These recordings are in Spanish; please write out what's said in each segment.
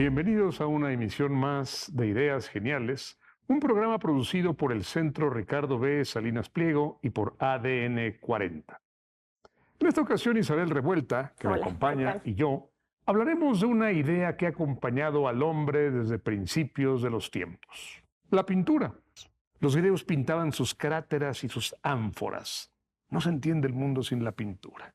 Bienvenidos a una emisión más de Ideas Geniales, un programa producido por el Centro Ricardo B. Salinas Pliego y por ADN 40. En esta ocasión, Isabel Revuelta, que me Hola, ¿qué acompaña, tal? y yo, hablaremos de una idea que ha acompañado al hombre desde principios de los tiempos: la pintura. Los griegos pintaban sus cráteras y sus ánforas. No se entiende el mundo sin la pintura.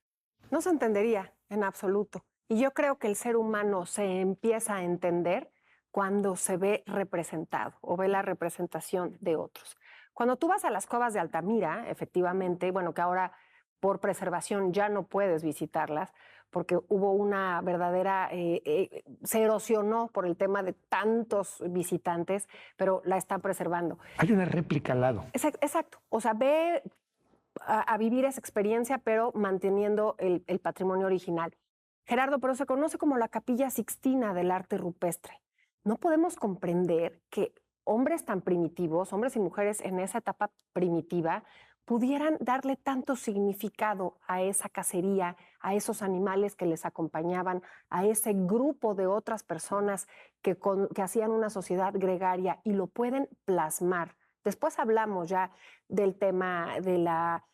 No se entendería en absoluto. Y yo creo que el ser humano se empieza a entender cuando se ve representado o ve la representación de otros. Cuando tú vas a las cuevas de Altamira, efectivamente, bueno, que ahora por preservación ya no puedes visitarlas porque hubo una verdadera, se erosionó por el tema de tantos visitantes, pero la están preservando. Hay una réplica al lado. Exacto, o sea, ve a vivir esa experiencia, pero manteniendo el patrimonio original. Gerardo, pero se conoce como la Capilla Sixtina del arte rupestre. No podemos comprender que hombres tan primitivos, hombres y mujeres en esa etapa primitiva, pudieran darle tanto significado a esa cacería, a esos animales que les acompañaban, a ese grupo de otras personas que hacían una sociedad gregaria y lo pueden plasmar. Después hablamos ya del tema de la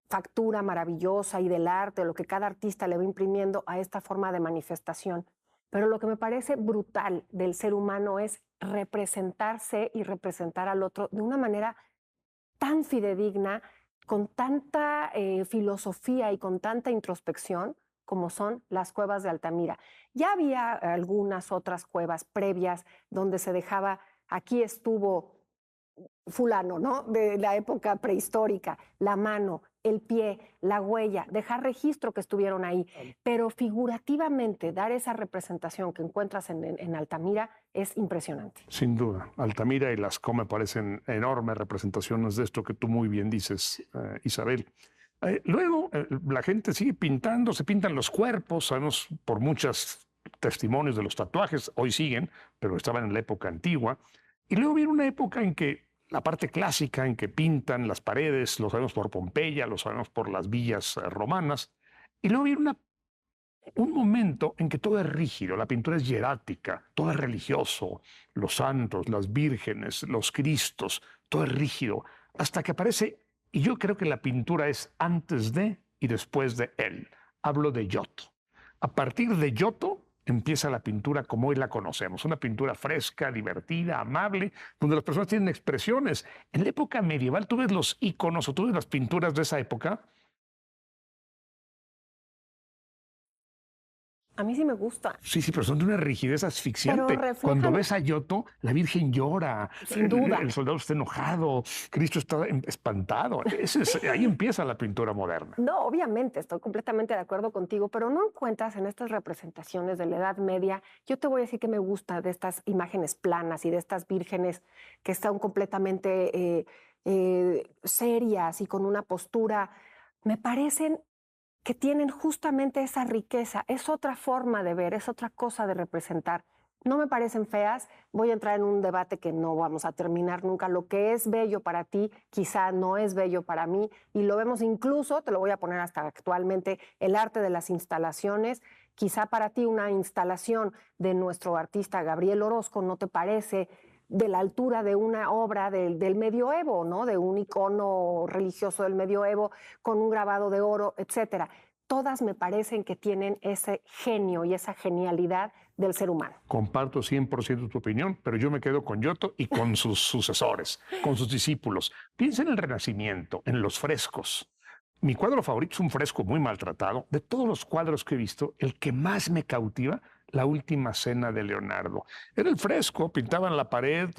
factura maravillosa y del arte, lo que cada artista le va imprimiendo a esta forma de manifestación. Pero lo que me parece brutal del ser humano es representarse y representar al otro de una manera tan fidedigna, con tanta filosofía y con tanta introspección como son las cuevas de Altamira. Ya había algunas otras cuevas previas donde se dejaba, aquí estuvo fulano, ¿no? De la época prehistórica, la mano, el pie, la huella, dejar registro que estuvieron ahí. Pero figurativamente dar esa representación que encuentras en Altamira es impresionante. Sin duda, Altamira y Lascaux me parecen enormes representaciones de esto que tú muy bien dices, Isabel. Luego, la gente sigue pintando, se pintan los cuerpos, sabemos por muchos testimonios de los tatuajes, hoy siguen, pero estaban en la época antigua. Y luego viene una época en que la parte clásica, en que pintan las paredes, lo sabemos por Pompeya, lo sabemos por las villas romanas. Y luego viene un momento en que todo es rígido, la pintura es hierática, todo es religioso, los santos, las vírgenes, los cristos, todo es rígido, hasta que aparece, y yo creo que la pintura es antes de y después de él. Hablo de Giotto. A partir de Giotto empieza la pintura como hoy la conocemos, una pintura fresca, divertida, amable, donde las personas tienen expresiones. En la época medieval, tú ves los íconos o tú ves las pinturas de esa época. A mí sí me gusta. Sí, pero son de una rigidez asfixiante. Pero Cuando reflejan, ves a Giotto, la Virgen llora, sin duda. el soldado está enojado, Cristo está espantado. Ahí empieza la pintura moderna. No, obviamente, estoy completamente de acuerdo contigo, pero no encuentras en estas representaciones de la Edad Media, yo te voy a decir que me gusta de estas imágenes planas y de estas vírgenes que están completamente serias y con una postura, me parecen que tienen justamente esa riqueza, es otra forma de ver, es otra cosa de representar. No me parecen feas, voy a entrar en un debate que no vamos a terminar nunca. Lo que es bello para ti quizá no es bello para mí y lo vemos incluso, te lo voy a poner hasta actualmente, el arte de las instalaciones. Quizá para ti una instalación de nuestro artista Gabriel Orozco no te parece de la altura de una obra del medioevo, ¿no? De un icono religioso del medioevo con un grabado de oro, etcétera. Todas me parecen que tienen ese genio y esa genialidad del ser humano. Comparto 100% tu opinión, pero yo me quedo con Giotto y con sus sucesores, con sus discípulos. Piensa en el Renacimiento, en los frescos. Mi cuadro favorito es un fresco muy maltratado. De todos los cuadros que he visto, el que más me cautiva, La Última Cena de Leonardo. Era el fresco, pintaban la pared,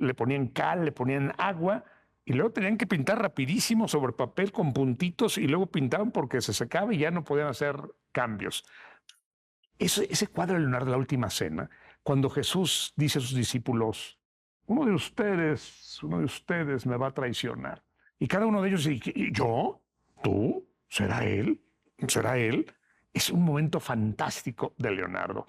le ponían cal, le ponían agua, y luego tenían que pintar rapidísimo sobre papel con puntitos, y luego pintaban porque se secaba y ya no podían hacer cambios. Ese cuadro de Leonardo, La Última Cena, cuando Jesús dice a sus discípulos, uno de ustedes me va a traicionar. Y cada uno de ellos dice, ¿y yo? ¿Tú? ¿Será él? ¿Será él? Es un momento fantástico de Leonardo.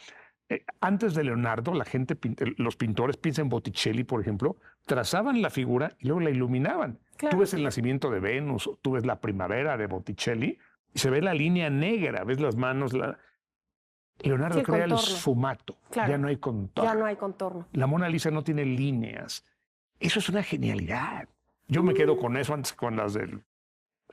Antes de Leonardo, los pintores, piensa en Botticelli, por ejemplo, trazaban la figura y luego la iluminaban. Claro. Tú ves el nacimiento de Venus, tú ves la primavera de Botticelli y se ve la línea negra, ves las manos. Leonardo Sí, el crea el contorno. sfumato, Claro. ya no hay contorno. Ya no hay contorno. La Mona Lisa no tiene líneas. Eso es una genialidad. Yo me quedo con eso antes con las de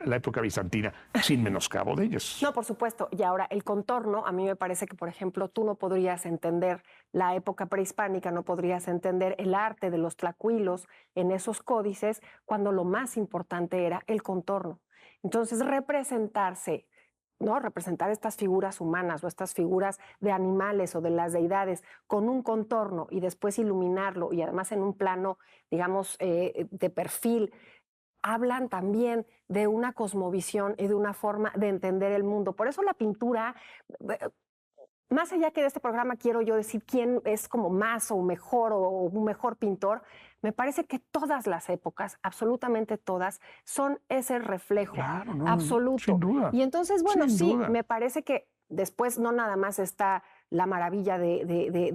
la época bizantina, sin menoscabo de ellas. No, por supuesto. Y ahora, el contorno, a mí me parece que, por ejemplo, tú no podrías entender la época prehispánica, no podrías entender el arte de los tlacuilos en esos códices, cuando lo más importante era el contorno. Entonces, representarse, ¿no? Representar estas figuras humanas o estas figuras de animales o de las deidades con un contorno y después iluminarlo y además en un plano, digamos, de perfil, hablan también de una cosmovisión y de una forma de entender el mundo. Por eso la pintura, eh, más allá que de este programa quiero yo decir quién es como más o mejor o un mejor pintor, me parece que todas las épocas, absolutamente todas, son ese reflejo Claro, no, absoluto. sin duda. Y entonces, bueno, Sin sí, duda. me parece que después no nada más está la maravilla de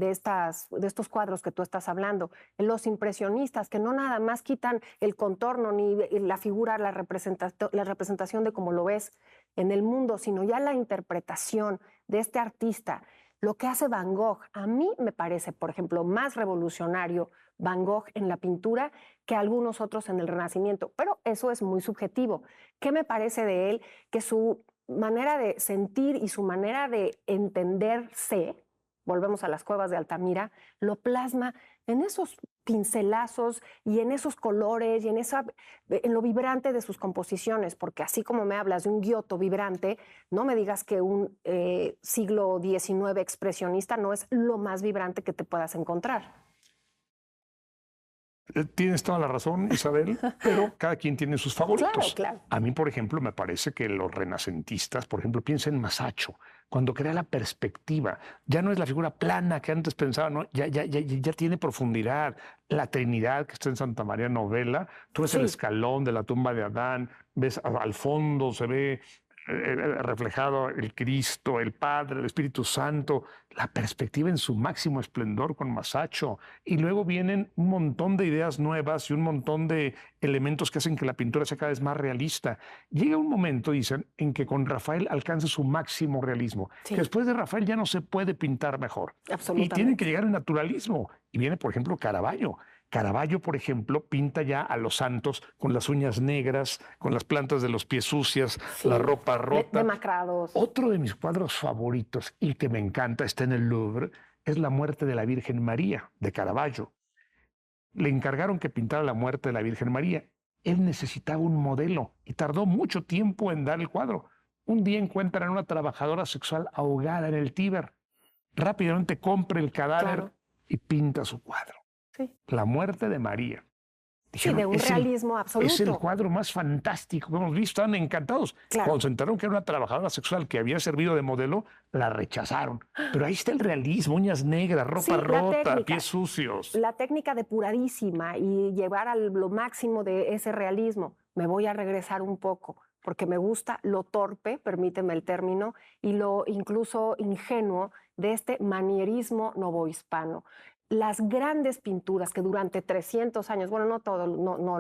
estos cuadros que tú estás hablando, los impresionistas, que no nada más quitan el contorno ni la figura, la representación de cómo lo ves en el mundo, sino ya la interpretación de este artista. Lo que hace Van Gogh, a mí me parece, por ejemplo, más revolucionario Van Gogh en la pintura que algunos otros en el Renacimiento, pero eso es muy subjetivo. ¿Qué me parece de él? Que su manera de sentir y su manera de entenderse, volvemos a las cuevas de Altamira, lo plasma en esos pincelazos y en esos colores y en lo vibrante de sus composiciones, porque así como me hablas de un Giotto vibrante, no me digas que un siglo XIX expresionista no es lo más vibrante que te puedas encontrar. Tienes toda la razón, Isabel, pero cada quien tiene sus favoritos. Claro. A mí, por ejemplo, me parece que los renacentistas, por ejemplo, piensa en Masaccio, cuando crea la perspectiva. Ya no es la figura plana que antes pensaba, no, ya tiene profundidad. La Trinidad que está en Santa María Novella, tú ves el escalón de la tumba de Adán, ves al fondo, se ve reflejado el Cristo, el Padre, el Espíritu Santo, la perspectiva en su máximo esplendor con Masaccio. Y luego vienen un montón de ideas nuevas y un montón de elementos que hacen que la pintura sea cada vez más realista. Llega un momento, dicen, en que con Rafael alcanza su máximo realismo, que después de Rafael ya no se puede pintar mejor. Y tiene que llegar el naturalismo. Y viene, por ejemplo, Caravaggio. Caravaggio, por ejemplo, pinta ya a los santos con las uñas negras, con las plantas de los pies sucias, la ropa rota. Demacrados. Otro de mis cuadros favoritos y que me encanta, está en el Louvre, es La muerte de la Virgen María, de Caravaggio. Le encargaron que pintara la muerte de la Virgen María. Él necesitaba un modelo y tardó mucho tiempo en dar el cuadro. Un día encuentran a una trabajadora sexual ahogada en el Tíber. Rápidamente compra el cadáver y pinta su cuadro. La muerte de María. Dijeron, de un realismo absoluto. Es el cuadro más fantástico que hemos visto. Están encantados. Cuando se enteraron que era una trabajadora sexual que había servido de modelo, la rechazaron. Pero ahí está el realismo, uñas negras, ropa rota, pies sucios. La técnica depuradísima y llevar a lo máximo de ese realismo. Me voy a regresar un poco, porque me gusta lo torpe, permíteme el término, y lo incluso ingenuo de este manierismo novohispano. Las grandes pinturas que durante 300 años, bueno, no todos, no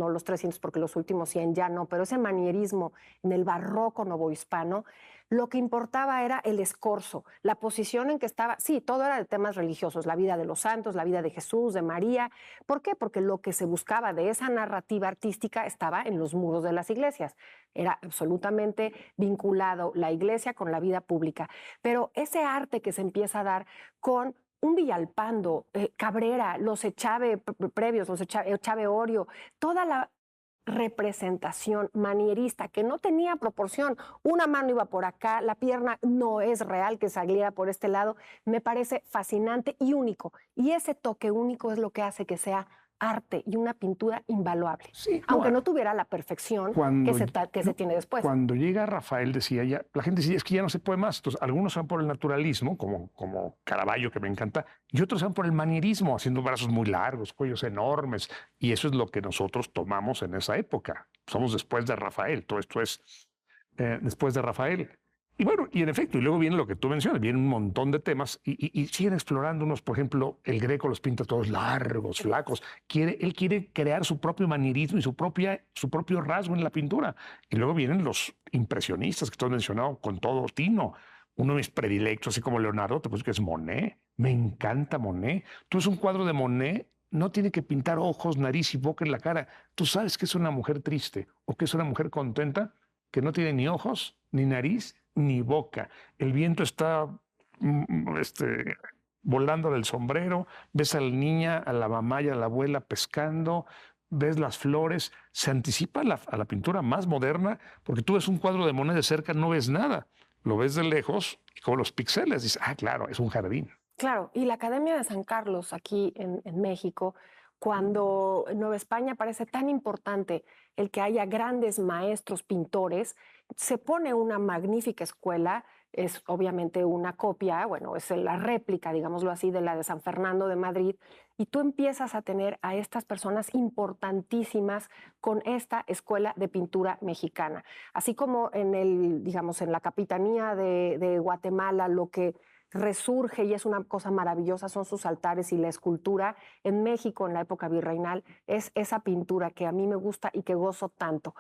los 300 porque los últimos 100 ya no, pero ese manierismo en el barroco novohispano, lo que importaba era el escorzo, la posición en que estaba, sí, todo era de temas religiosos, la vida de los santos, la vida de Jesús, de María. ¿Por qué? Porque lo que se buscaba de esa narrativa artística estaba en los muros de las iglesias. Era absolutamente vinculado la iglesia con la vida pública. Pero ese arte que se empieza a dar con un Villalpando, Cabrera, los Echave previos, los Echave Orio, toda la representación manierista que no tenía proporción. Una mano iba por acá, la pierna no es real que saliera por este lado. Me parece fascinante y único. Y ese toque único es lo que hace que sea arte y una pintura invaluable, aunque no tuviera la perfección que se tiene después. Cuando llega Rafael, decía ya, la gente decía, es que ya no se puede más. Entonces, algunos van por el naturalismo, como Caravaggio, que me encanta, y otros van por el manierismo, haciendo brazos muy largos, cuellos enormes, y eso es lo que nosotros tomamos en esa época. Somos después de Rafael, todo esto es después de Rafael. Y bueno, y en efecto, y luego viene lo que tú mencionas, viene un montón de temas y siguen explorando unos, por ejemplo, el Greco los pinta todos largos, flacos. Él quiere crear su propio manierismo y su propio rasgo en la pintura. Y luego vienen los impresionistas que tú has mencionado con todo tino. uno de mis predilectos, así como Leonardo, te puedo decir que es Monet. Me encanta Monet. Tú ves un cuadro de Monet, no tiene que pintar ojos, nariz y boca en la cara. Tú sabes que es una mujer triste o que es una mujer contenta que no tiene ni ojos, ni nariz, ni boca. El viento está volando del sombrero, ves a la niña, a la mamá y a la abuela pescando, ves las flores, se anticipa a la pintura más moderna, porque tú ves un cuadro de Monet de cerca, no ves nada, lo ves de lejos y con los píxeles dices, ah, claro, es un jardín. Claro, y la Academia de San Carlos aquí en México, cuando en Nueva España parece tan importante el que haya grandes maestros pintores, se pone una magnífica escuela, es obviamente una copia, bueno, es la réplica, digámoslo así, de la de San Fernando de Madrid, y tú empiezas a tener a estas personas importantísimas con esta escuela de pintura mexicana. Así como en digamos, en la capitanía de Guatemala, lo que resurge y es una cosa maravillosa, son sus altares y la escultura. En México, en la época virreinal, es esa pintura que a mí me gusta y que gozo tanto.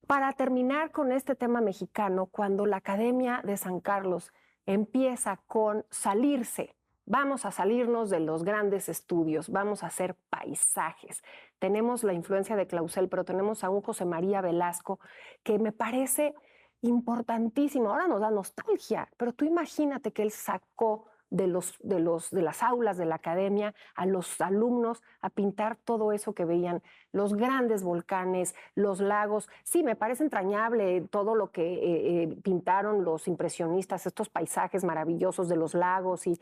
Para terminar con este tema mexicano, cuando la Academia de San Carlos empieza con salirse, vamos a salirnos de los grandes estudios, vamos a hacer paisajes. Tenemos la influencia de Clausel, pero tenemos a un José María Velasco que me parece importantísimo. Ahora nos da nostalgia, pero tú imagínate que él sacó de las aulas de la academia a los alumnos a pintar todo eso que veían, los grandes volcanes, los lagos. Sí, me parece entrañable todo lo que pintaron los impresionistas, estos paisajes maravillosos de los lagos y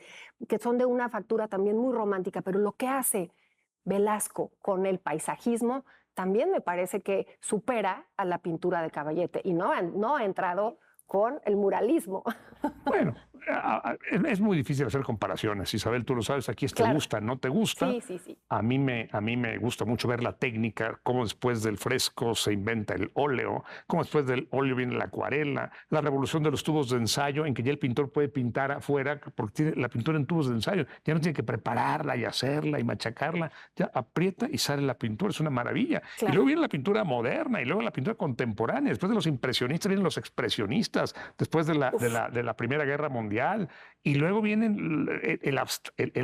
que son de una factura también muy romántica, pero lo que hace Velasco con el paisajismo también me parece que supera a la pintura de Caballete y no ha entrado con el muralismo. Bueno, es muy difícil hacer comparaciones. Isabel, tú lo sabes, aquí es te Claro. gusta, no te gusta. Sí, sí, sí. A mí me gusta mucho ver la técnica, cómo después del fresco se inventa el óleo, cómo después del óleo viene la acuarela, la revolución de los tubos de ensayo, en que ya el pintor puede pintar afuera, porque tiene la pintura en tubos de ensayo, ya no tiene que prepararla y hacerla y machacarla, ya aprieta y sale la pintura, es una maravilla. Claro. Y luego viene la pintura moderna, y luego la pintura contemporánea, después de los impresionistas vienen los expresionistas, después de la Primera Guerra Mundial, y luego viene el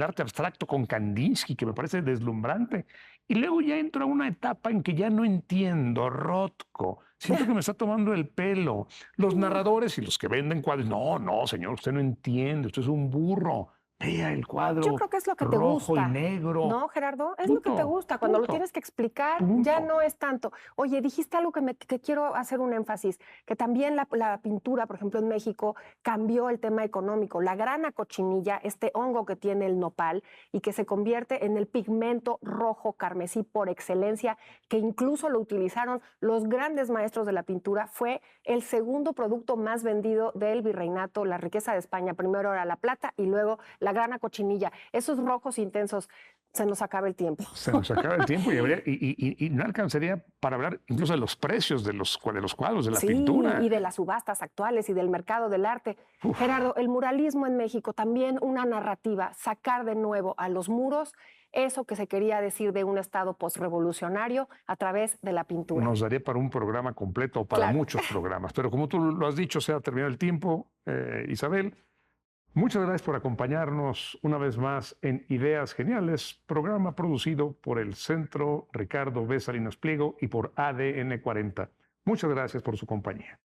arte abstracto con Kandinsky, que me parece deslumbrante. Y luego ya entro a una etapa en que ya no entiendo, Rothko, siento que me está tomando el pelo. Los narradores y los que venden cuadros, no, señor, usted no entiende, usted es un burro. Vea el cuadro Yo creo que es lo que te rojo gusta. y negro. ¿No, Gerardo? Es lo que te gusta. Cuando lo tienes que explicar, ya no es tanto. Oye, dijiste algo que quiero hacer un énfasis, que también la pintura, por ejemplo, en México, cambió el tema económico. La grana cochinilla, este hongo que tiene el nopal y que se convierte en el pigmento rojo carmesí por excelencia, que incluso lo utilizaron los grandes maestros de la pintura, fue el segundo producto más vendido del virreinato, la riqueza de España. Primero era la plata y luego la grana cochinilla. Esos rojos intensos, se nos acaba el tiempo. Se nos acaba el tiempo y no alcanzaría para hablar incluso de los precios de los cuadros, de la pintura. Y de las subastas actuales y del mercado del arte. Uf. Gerardo, el muralismo en México, también una narrativa, sacar de nuevo a los muros eso que se quería decir de un Estado postrevolucionario a través de la pintura. Nos daría para un programa completo o para muchos programas, pero como tú lo has dicho, se ha terminado el tiempo, Isabel. Muchas gracias por acompañarnos una vez más en Ideas Geniales, programa producido por el Centro Ricardo B. Salinas Pliego y por ADN 40. Muchas gracias por su compañía.